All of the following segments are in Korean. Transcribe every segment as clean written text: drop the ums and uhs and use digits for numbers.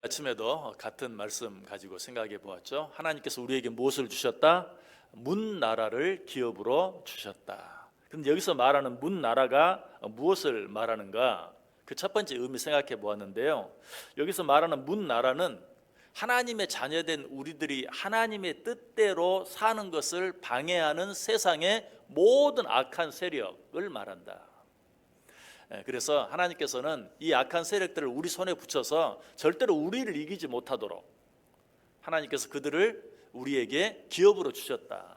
아침에도 같은 말씀 가지고 생각해 보았죠. 하나님께서 우리에게 무엇을 주셨다? 문나라를 기업으로 주셨다. 그런데 여기서 말하는 문나라가 무엇을 말하는가? 그 첫 번째 의미 생각해 보았는데요. 여기서 말하는 문나라는 하나님의 자녀된 우리들이 하나님의 뜻대로 사는 것을 방해하는 세상의 모든 악한 세력을 말한다. 그래서 하나님께서는 이 악한 세력들을 우리 손에 붙여서 절대로 우리를 이기지 못하도록 하나님께서 그들을 우리에게 기업으로 주셨다.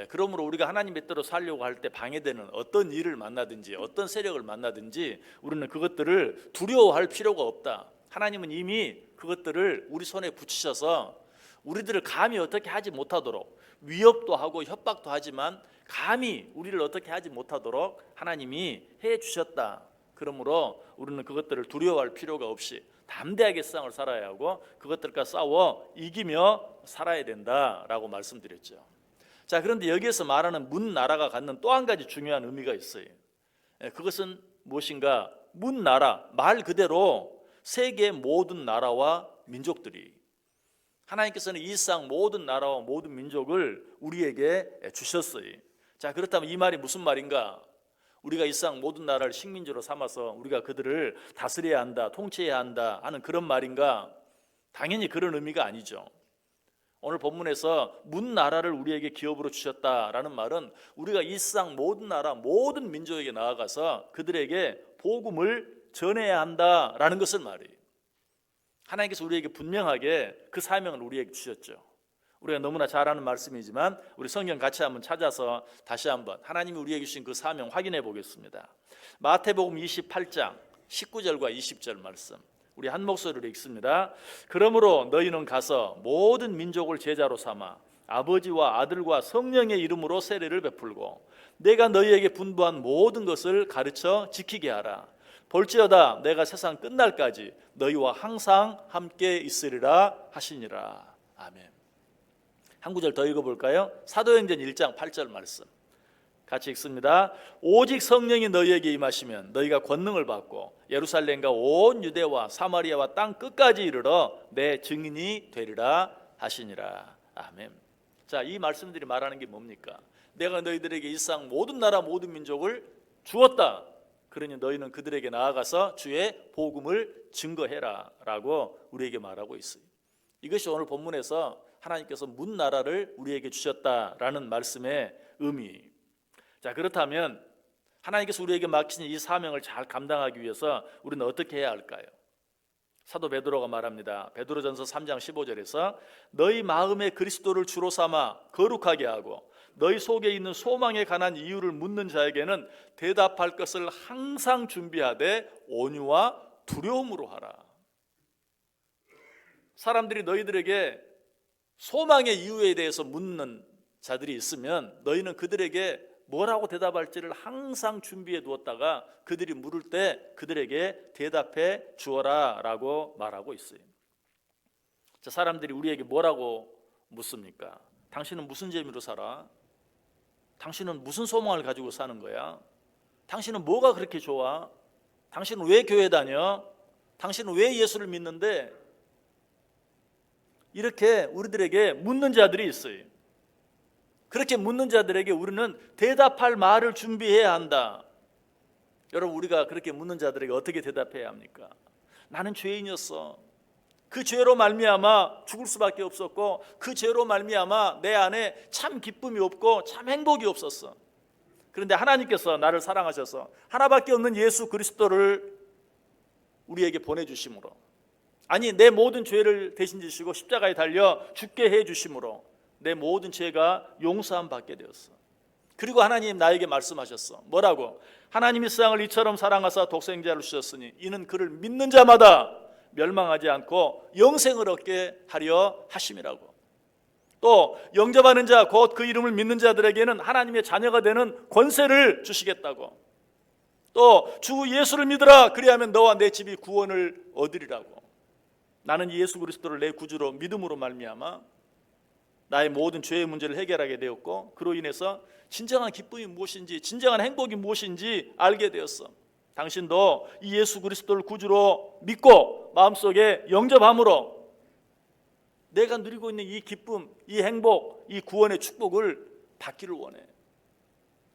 그러므로 우리가 하나님의 뜻대로 살려고 할 때 방해되는 어떤 일을 만나든지 어떤 세력을 만나든지 우리는 그것들을 두려워할 필요가 없다. 하나님은 이미 그것들을 우리 손에 붙이셔서 우리들을 감히 어떻게 하지 못하도록 위협도 하고 협박도 하지만 감히 우리를 어떻게 하지 못하도록 하나님이 해 주셨다. 그러므로 우리는 그것들을 두려워할 필요가 없이 담대하게 세상을 살아야 하고 그것들과 싸워 이기며 살아야 된다라고 말씀드렸죠. 자, 그런데 여기에서 말하는 문나라가 갖는 또 한 가지 중요한 의미가 있어요. 그것은 무엇인가? 문나라, 말 그대로 세계 모든 나라와 민족들이 하나님께서는 이 세상 모든 나라와 모든 민족을 우리에게 주셨어요. 자, 그렇다면 이 말이 무슨 말인가? 우리가 이 세상 모든 나라를 식민지로 삼아서 우리가 그들을 다스려야 한다, 통치해야 한다 하는 그런 말인가? 당연히 그런 의미가 아니죠. 오늘 본문에서 문나라를 우리에게 기업으로 주셨다라는 말은 우리가 이 세상 모든 나라, 모든 민족에게 나아가서 그들에게 복음을 전해야 한다라는 것을 말이에요. 하나님께서 우리에게 분명하게 그 사명을 우리에게 주셨죠. 우리가 너무나 잘 아는 말씀이지만 우리 성경 같이 한번 찾아서 다시 한번 하나님이 우리에게 주신 그 사명 확인해 보겠습니다. 마태복음 28장 19절과 20절 말씀 우리 한 목소리로 읽습니다. 그러므로 너희는 가서 모든 민족을 제자로 삼아 아버지와 아들과 성령의 이름으로 세례를 베풀고 내가 너희에게 분부한 모든 것을 가르쳐 지키게 하라. 볼지어다 내가 세상 끝날까지 너희와 항상 함께 있으리라 하시니라. 아멘. 한 구절 더 읽어볼까요? 사도행전 1장 8절 말씀 같이 읽습니다. 오직 성령이 너희에게 임하시면 너희가 권능을 받고 예루살렘과 온 유대와 사마리아와 땅 끝까지 이르러 내 증인이 되리라 하시니라. 아멘. 자, 이 말씀들이 말하는 게 뭡니까? 내가 너희들에게 이 세상 모든 나라 모든 민족을 주었다. 그러니 너희는 그들에게 나아가서 주의 복음을 증거해라 라고 우리에게 말하고 있어요. 이것이 오늘 본문에서 하나님께서 문나라를 우리에게 주셨다라는 말씀의 의미. 자, 그렇다면 하나님께서 우리에게 맡기신 이 사명을 잘 감당하기 위해서 우리는 어떻게 해야 할까요? 사도 베드로가 말합니다. 베드로전서 3장 15절에서 너희 마음에 그리스도를 주로 삼아 거룩하게 하고 너희 속에 있는 소망에 관한 이유를 묻는 자에게는 대답할 것을 항상 준비하되 온유와 두려움으로 하라. 사람들이 너희들에게 소망의 이유에 대해서 묻는 자들이 있으면 너희는 그들에게 뭐라고 대답할지를 항상 준비해 두었다가 그들이 물을 때 그들에게 대답해 주어라 라고 말하고 있어요. 자, 사람들이 우리에게 뭐라고 묻습니까? 당신은 무슨 재미로 살아? 당신은 무슨 소망을 가지고 사는 거야? 당신은 뭐가 그렇게 좋아? 당신은 왜 교회 다녀? 당신은 왜 예수를 믿는데? 이렇게 우리들에게 묻는 자들이 있어요. 그렇게 묻는 자들에게 우리는 대답할 말을 준비해야 한다. 여러분, 우리가 그렇게 묻는 자들에게 어떻게 대답해야 합니까? 나는 죄인이었어. 그 죄로 말미암아 죽을 수밖에 없었고 그 죄로 말미암아 내 안에 참 기쁨이 없고 참 행복이 없었어. 그런데 하나님께서 나를 사랑하셔서 하나밖에 없는 예수 그리스도를 우리에게 보내주심으로, 아니 내 모든 죄를 대신 지시고 십자가에 달려 죽게 해주심으로 내 모든 죄가 용서함 받게 되었어. 그리고 하나님 나에게 말씀하셨어. 뭐라고? 하나님이 세상을 이처럼 사랑하사 독생자를 주셨으니 이는 그를 믿는 자마다 멸망하지 않고 영생을 얻게 하려 하심이라고. 또 영접하는 자 곧 그 이름을 믿는 자들에게는 하나님의 자녀가 되는 권세를 주시겠다고. 또 주 예수를 믿으라 그리하면 너와 내 집이 구원을 얻으리라고. 나는 예수 그리스도를 내 구주로 믿음으로 말미암아 나의 모든 죄의 문제를 해결하게 되었고 그로 인해서 진정한 기쁨이 무엇인지 진정한 행복이 무엇인지 알게 되었어. 당신도 이 예수 그리스도를 구주로 믿고 마음속에 영접함으로 내가 누리고 있는 이 기쁨, 이 행복, 이 구원의 축복을 받기를 원해.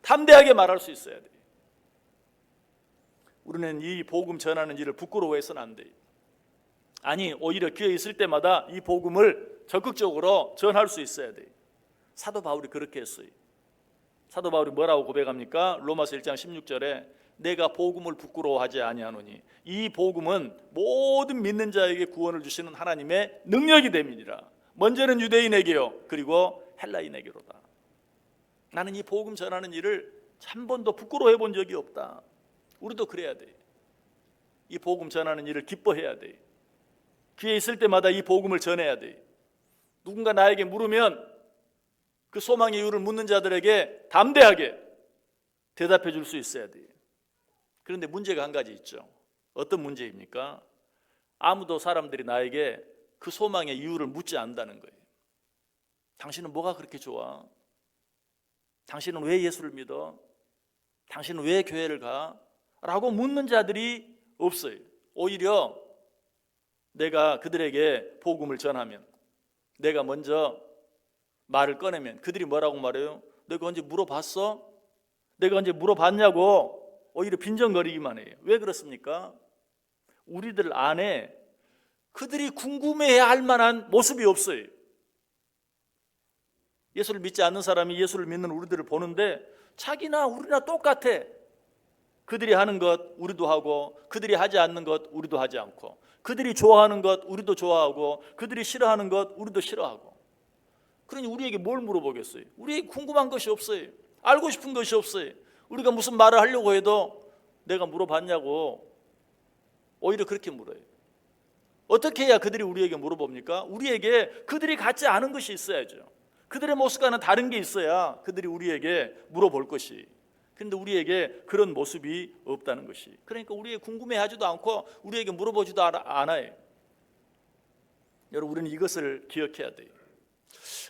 담대하게 말할 수 있어야 돼. 우리는 이 복음 전하는 일을 부끄러워해서는 안 돼. 아니, 오히려 기회 있을 때마다 이 복음을 적극적으로 전할 수 있어야 돼. 사도 바울이 그렇게 했어요. 사도 바울이 뭐라고 고백합니까? 로마서 1장 16절에 내가 복음을 부끄러워하지 아니하노니 이 복음은 모든 믿는 자에게 구원을 주시는 하나님의 능력이 됨이니라. 먼저는 유대인에게요, 그리고 헬라인에게로다. 나는 이 복음 전하는 일을 한 번도 부끄러워해 본 적이 없다. 우리도 그래야 돼. 이 복음 전하는 일을 기뻐해야 돼. 기회 있을 때마다 이 복음을 전해야 돼. 누군가 나에게 물으면 그 소망의 이유를 묻는 자들에게 담대하게 대답해 줄 수 있어야 돼. 그런데 문제가 한 가지 있죠. 어떤 문제입니까? 아무도 사람들이 나에게 그 소망의 이유를 묻지 않는다는 거예요. 당신은 뭐가 그렇게 좋아? 당신은 왜 예수를 믿어? 당신은 왜 교회를 가? 라고 묻는 자들이 없어요. 오히려 내가 그들에게 복음을 전하면, 내가 먼저 말을 꺼내면 그들이 뭐라고 말해요? 내가 언제 물어봤어? 내가 언제 물어봤냐고 오히려 빈정거리기만 해요. 왜 그렇습니까? 우리들 안에 그들이 궁금해해야 할 만한 모습이 없어요. 예수를 믿지 않는 사람이 예수를 믿는 우리들을 보는데 자기나 우리나 똑같아. 그들이 하는 것 우리도 하고, 그들이 하지 않는 것 우리도 하지 않고, 그들이 좋아하는 것 우리도 좋아하고, 그들이 싫어하는 것 우리도 싫어하고. 그러니 우리에게 뭘 물어보겠어요? 우리에게 궁금한 것이 없어요. 알고 싶은 것이 없어요. 우리가 무슨 말을 하려고 해도 내가 물어봤냐고 오히려 그렇게 물어요. 어떻게 해야 그들이 우리에게 물어봅니까? 우리에게 그들이 갖지 않은 것이 있어야죠. 그들의 모습과는 다른 게 있어야 그들이 우리에게 물어볼 것이. 그런데 우리에게 그런 모습이 없다는 것이. 그러니까 우리에게 궁금해하지도 않고 우리에게 물어보지도 않아요. 여러분, 우리는 이것을 기억해야 돼요.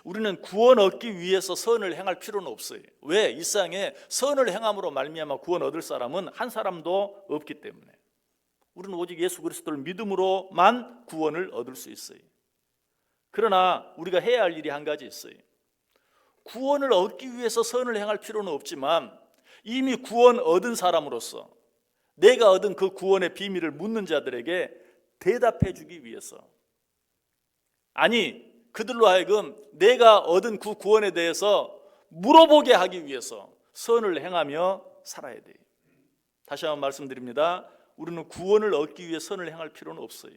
우리는 구원 얻기 위해서 선을 행할 필요는 없어요. 왜? 이 세상에 선을 행함으로 말미암아 구원 얻을 사람은 한 사람도 없기 때문에. 우리는 오직 예수 그리스도를 믿음으로만 구원을 얻을 수 있어요. 그러나 우리가 해야 할 일이 한 가지 있어요. 구원을 얻기 위해서 선을 행할 필요는 없지만 이미 구원 얻은 사람으로서 내가 얻은 그 구원의 비밀을 묻는 자들에게 대답해 주기 위해서, 아니 그들로 하여금 내가 얻은 그 구원에 대해서 물어보게 하기 위해서 선을 행하며 살아야 돼요. 다시 한번 말씀드립니다. 우리는 구원을 얻기 위해 선을 행할 필요는 없어요.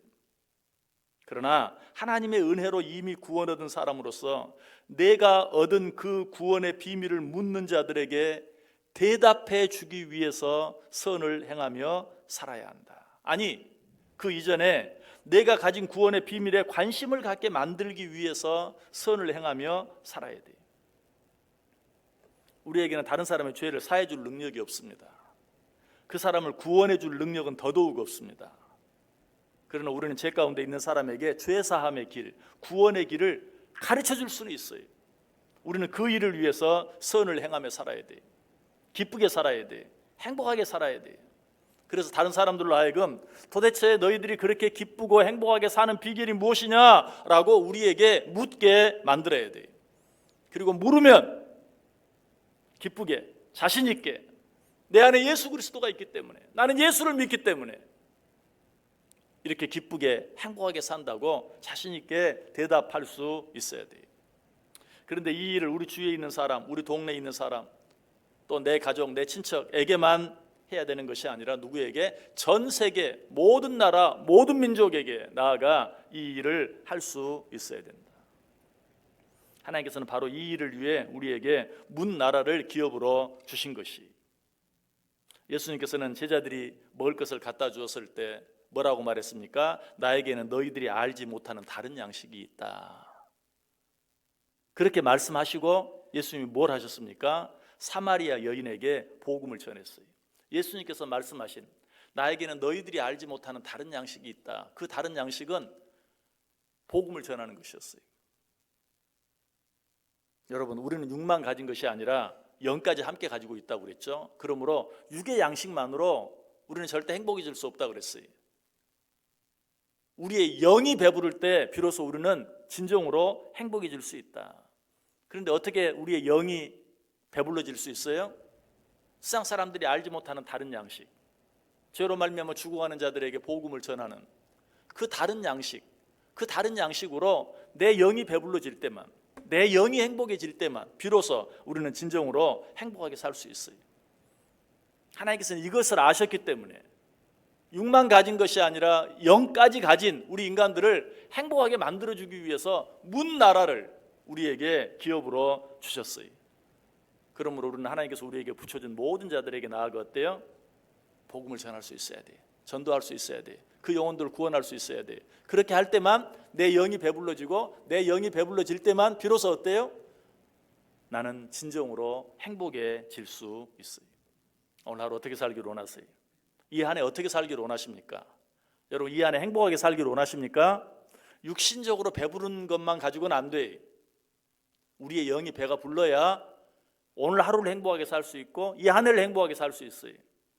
그러나 하나님의 은혜로 이미 구원 얻은 사람으로서 내가 얻은 그 구원의 비밀을 묻는 자들에게 대답해 주기 위해서 선을 행하며 살아야 한다. 아니, 그 이전에 내가 가진 구원의 비밀에 관심을 갖게 만들기 위해서 선을 행하며 살아야 돼요. 우리에게는 다른 사람의 죄를 사해 줄 능력이 없습니다. 그 사람을 구원해 줄 능력은 더더욱 없습니다. 그러나 우리는 죄 가운데 있는 사람에게 죄 사함의 길, 구원의 길을 가르쳐 줄 수는 있어요. 우리는 그 일을 위해서 선을 행하며 살아야 돼요. 기쁘게 살아야 돼요. 행복하게 살아야 돼요. 그래서 다른 사람들로 하여금 도대체 너희들이 그렇게 기쁘고 행복하게 사는 비결이 무엇이냐라고 우리에게 묻게 만들어야 돼요. 그리고 물으면 기쁘게, 자신 있게, 내 안에 예수 그리스도가 있기 때문에, 나는 예수를 믿기 때문에 이렇게 기쁘게 행복하게 산다고 자신 있게 대답할 수 있어야 돼요. 그런데 이 일을 우리 주위에 있는 사람, 우리 동네에 있는 사람, 또 내 가족, 내 친척에게만 해야 되는 것이 아니라 누구에게? 전 세계 모든 나라, 모든 민족에게 나아가 이 일을 할 수 있어야 된다. 하나님께서는 바로 이 일을 위해 우리에게 문 나라를 기업으로 주신 것이. 예수님께서는 제자들이 먹을 것을 갖다 주었을 때 뭐라고 말했습니까? 나에게는 너희들이 알지 못하는 다른 양식이 있다. 그렇게 말씀하시고 예수님이 뭘 하셨습니까? 사마리아 여인에게 복음을 전했어요. 예수님께서 말씀하신 나에게는 너희들이 알지 못하는 다른 양식이 있다. 그 다른 양식은 복음을 전하는 것이었어요. 여러분, 우리는 육만 가진 것이 아니라 영까지 함께 가지고 있다고 그랬죠. 그러므로 육의 양식만으로 우리는 절대 행복해질 수 없다 그랬어요. 우리의 영이 배부를 때 비로소 우리는 진정으로 행복해질 수 있다. 그런데 어떻게 우리의 영이 배불러질 수 있어요? 세상 사람들이 알지 못하는 다른 양식, 죄로 말미암아 죽어가는 자들에게 복음을 전하는 그 다른 양식, 그 다른 양식으로 내 영이 배불러질 때만, 내 영이 행복해질 때만 비로소 우리는 진정으로 행복하게 살 수 있어요. 하나님께서는 이것을 아셨기 때문에 육만 가진 것이 아니라 영까지 가진 우리 인간들을 행복하게 만들어주기 위해서 문 나라를 우리에게 기업으로 주셨어요. 그러므로 우리는 하나님께서 우리에게 붙여준 모든 자들에게 나아가 어때요? 복음을 전할 수 있어야 돼. 전도할 수 있어야 돼. 그 영혼들을 구원할 수 있어야 돼. 그렇게 할 때만 내 영이 배불러지고 내 영이 배불러질 때만 비로소 어때요? 나는 진정으로 행복해질 수 있어요. 오늘 하루 어떻게 살기를 원하세요? 이 한 해 어떻게 살기를 원하십니까? 여러분 이 한 해 행복하게 살기를 원하십니까? 육신적으로 배부른 것만 가지고는 안 돼. 우리의 영이 배가 불러야 오늘 하루를 행복하게 살 수 있고 이 한 해를 행복하게 살 수 있어요.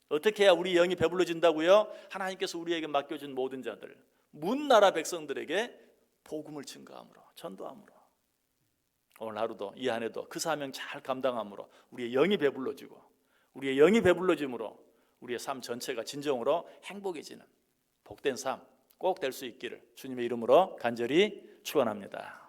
어떻게 해야 우리 영이 배불러진다고요? 하나님께서 우리에게 맡겨준 모든 자들, 문 나라 백성들에게 복음을 증거함으로, 전도함으로 오늘 하루도 이 한 해도 그 사명 잘 감당함으로 우리의 영이 배불러지고 우리의 영이 배불러짐으로 우리의 삶 전체가 진정으로 행복해지는 복된 삶 꼭 될 수 있기를 주님의 이름으로 간절히 축원합니다.